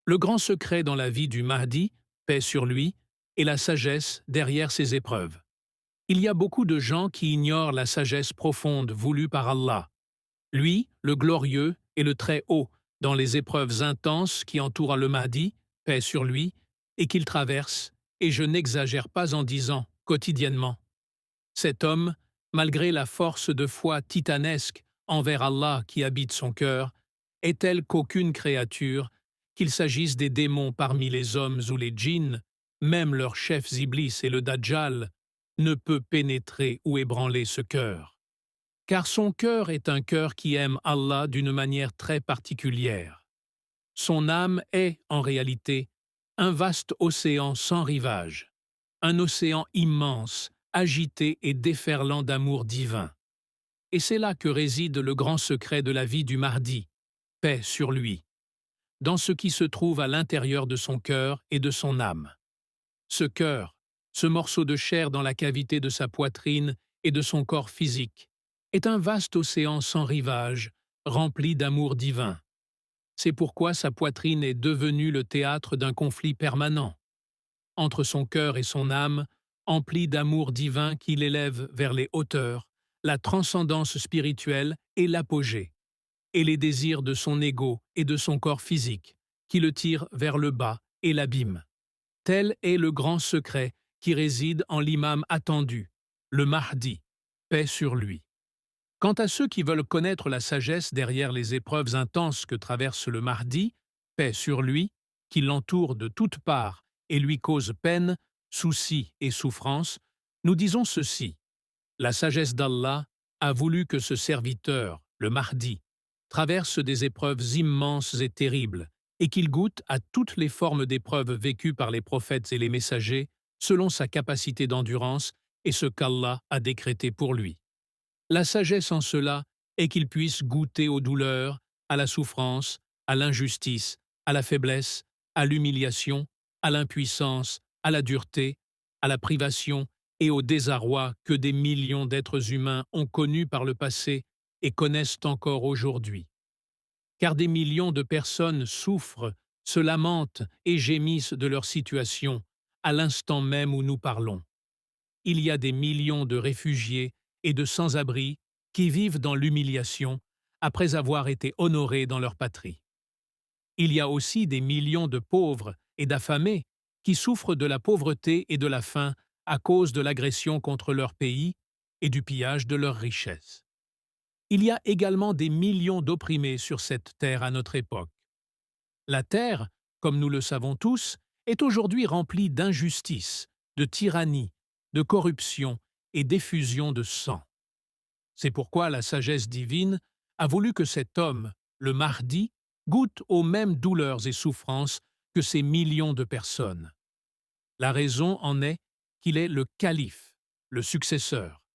Le grand secret dans la vie du Mahdi, paix sur lui, est la sagesse derrière ses épreuves. Il y a beaucoup de gens qui ignorent la sagesse profonde voulue par Allah. Lui, le glorieux et le très haut, dans les épreuves intenses qui entourent le Mahdi, paix sur lui, et qu'il traverse, et je n'exagère pas en disant quotidiennement. Cet homme, malgré la force de foi titanesque envers Allah qui habite son cœur, est tel qu'aucune créature, qu'il s'agisse des démons parmi les hommes ou les djinns, même leurs chefs Iblis et le Dajjal, ne peut pénétrer ou ébranler ce cœur. Car son cœur est un cœur qui aime Allah d'une manière très particulière. Son âme est, en réalité, un vaste océan sans rivage, un océan immense, agité et déferlant d'amour divin. Et c'est là que réside le grand secret de la vie du Mahdi, paix sur lui, dans ce qui se trouve à l'intérieur de son cœur et de son âme. Ce cœur, ce morceau de chair dans la cavité de sa poitrine et de son corps physique, est un vaste océan sans rivage, rempli d'amour divin. C'est pourquoi sa poitrine est devenue le théâtre d'un conflit permanent. Entre son cœur et son âme, empli d'amour divin qui l'élève vers les hauteurs, la transcendance spirituelle et l'apogée, et les désirs de son ego et de son corps physique, qui le tirent vers le bas et l'abîme. Tel est le grand secret qui réside en l'imam attendu, le Mahdi, paix sur lui. Quant à ceux qui veulent connaître la sagesse derrière les épreuves intenses que traverse le Mahdi, paix sur lui, qui l'entoure de toutes parts et lui cause peine, soucis et souffrances, nous disons ceci. La sagesse d'Allah a voulu que ce serviteur, le Mahdi, traverse des épreuves immenses et terribles, et qu'il goûte à toutes les formes d'épreuves vécues par les prophètes et les messagers, selon sa capacité d'endurance et ce qu'Allah a décrété pour lui. La sagesse en cela est qu'il puisse goûter aux douleurs, à la souffrance, à l'injustice, à la faiblesse, à l'humiliation, à l'impuissance, à la dureté, à la privation et au désarroi que des millions d'êtres humains ont connu par le passé et connaissent encore aujourd'hui. Car des millions de personnes souffrent, se lamentent et gémissent de leur situation à l'instant même où nous parlons. Il y a des millions de réfugiés et de sans-abri qui vivent dans l'humiliation après avoir été honorés dans leur patrie. Il y a aussi des millions de pauvres et d'affamés qui souffrent de la pauvreté et de la faim à cause de l'agression contre leur pays et du pillage de leurs richesses. Il y a également des millions d'opprimés sur cette terre à notre époque. La terre, comme nous le savons tous, est aujourd'hui remplie d'injustice, de tyrannie, de corruption et d'effusion de sang. C'est pourquoi la sagesse divine a voulu que cet homme, le Mahdi, goûte aux mêmes douleurs et souffrances que ces millions de personnes. La raison en est qu'il est le calife, le successeur,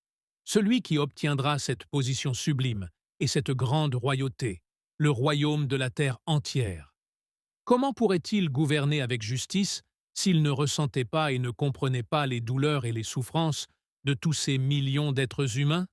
celui qui obtiendra cette position sublime et cette grande royauté, le royaume de la terre entière. Comment pourrait-il gouverner avec justice s'il ne ressentait pas et ne comprenait pas les douleurs et les souffrances de tous ces millions d'êtres humains?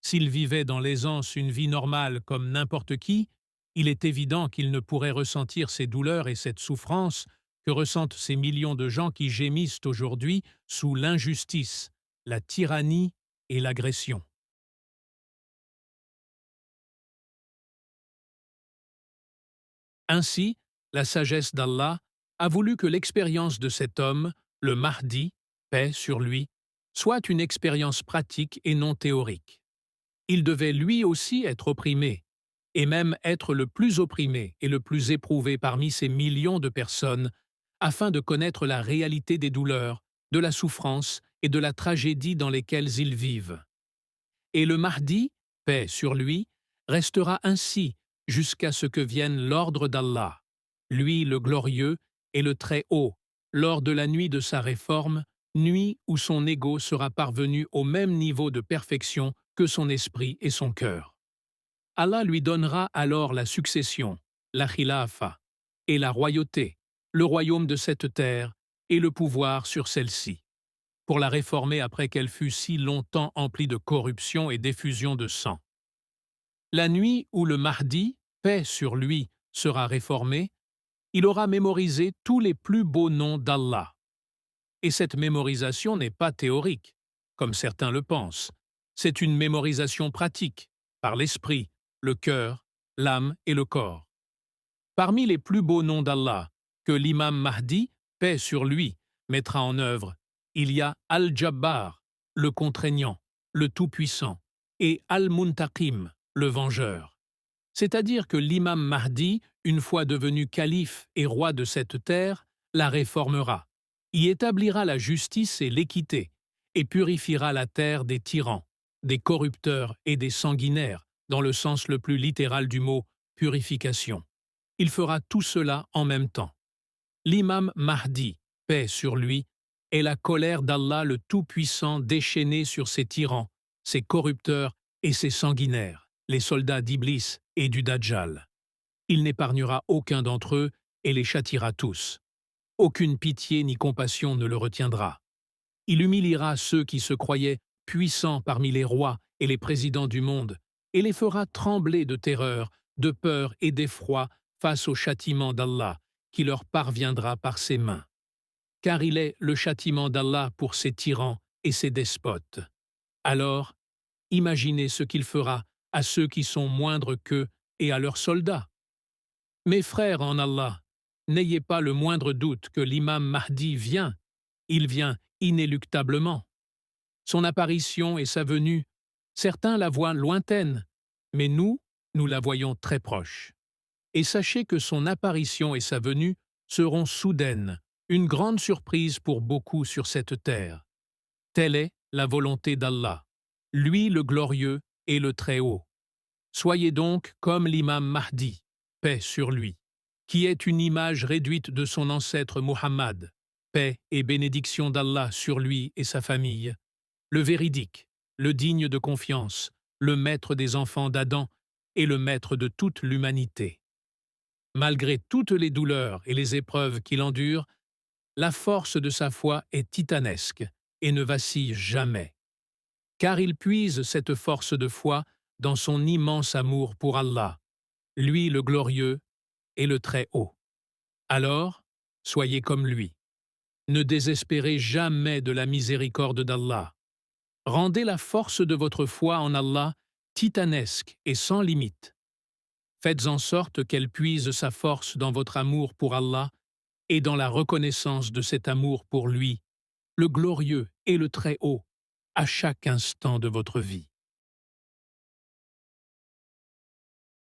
S'il vivait dans l'aisance une vie normale comme n'importe qui, il est évident qu'il ne pourrait ressentir ces douleurs et cette souffrance que ressentent ces millions de gens qui gémissent aujourd'hui sous l'injustice, la tyrannie et l'agression. Ainsi, la sagesse d'Allah a voulu que l'expérience de cet homme, le Mahdi, paix sur lui, soit une expérience pratique et non théorique. Il devait lui aussi être opprimé, et même être le plus opprimé et le plus éprouvé parmi ces millions de personnes, afin de connaître la réalité des douleurs, de la souffrance et de la tragédie dans lesquelles ils vivent. Et le Mahdi, paix sur lui, restera ainsi jusqu'à ce que vienne l'ordre d'Allah, lui le glorieux et le très haut, lors de la nuit de sa réforme, nuit où son ego sera parvenu au même niveau de perfection que son esprit et son cœur. Allah lui donnera alors la succession, la khilafa, et la royauté, le royaume de cette terre et le pouvoir sur celle-ci, pour la réformer après qu'elle fut si longtemps emplie de corruption et d'effusion de sang. La nuit où le Mahdi, paix sur lui, sera réformé, il aura mémorisé tous les plus beaux noms d'Allah. Et cette mémorisation n'est pas théorique, comme certains le pensent. C'est une mémorisation pratique, par l'esprit, le cœur, l'âme et le corps. Parmi les plus beaux noms d'Allah que l'imam Mahdi, paix sur lui, mettra en œuvre, il y a Al-Jabbar, le contraignant, le tout-puissant, et Al-Muntaqim, le vengeur. C'est-à-dire que l'imam Mahdi, une fois devenu calife et roi de cette terre, la réformera, y établira la justice et l'équité, et purifiera la terre des tyrans, des corrupteurs et des sanguinaires, dans le sens le plus littéral du mot purification. Il fera tout cela en même temps. L'imam Mahdi, paix sur lui, est la colère d'Allah le Tout-Puissant déchaînée sur ses tyrans, ses corrupteurs et ses sanguinaires, les soldats d'Iblis et du Dajjal. Il n'épargnera aucun d'entre eux et les châtiera tous. Aucune pitié ni compassion ne le retiendra. Il humiliera ceux qui se croyaient puissants parmi les rois et les présidents du monde, et les fera trembler de terreur, de peur et d'effroi face au châtiment d'Allah, qui leur parviendra par ses mains. Car il est le châtiment d'Allah pour ses tyrans et ses despotes. Alors, imaginez ce qu'il fera à ceux qui sont moindres qu'eux et à leurs soldats. Mes frères en Allah, n'ayez pas le moindre doute que l'imam Mahdi vient. Il vient inéluctablement. Son apparition et sa venue, certains la voient lointaine, mais nous la voyons très proche. Et sachez que son apparition et sa venue seront soudaines, une grande surprise pour beaucoup sur cette terre. Telle est la volonté d'Allah, lui le glorieux et le Très-Haut. Soyez donc comme l'imam Mahdi, paix sur lui, qui est une image réduite de son ancêtre Muhammad, paix et bénédiction d'Allah sur lui et sa famille, le véridique, le digne de confiance, le maître des enfants d'Adam et le maître de toute l'humanité. Malgré toutes les douleurs et les épreuves qu'il endure, la force de sa foi est titanesque et ne vacille jamais. Car il puise cette force de foi dans son immense amour pour Allah, lui le glorieux et le Très-Haut. Alors, soyez comme lui. Ne désespérez jamais de la miséricorde d'Allah. Rendez la force de votre foi en Allah titanesque et sans limite. Faites en sorte qu'elle puise sa force dans votre amour pour Allah et dans la reconnaissance de cet amour pour lui, le glorieux et le Très-Haut, à chaque instant de votre vie.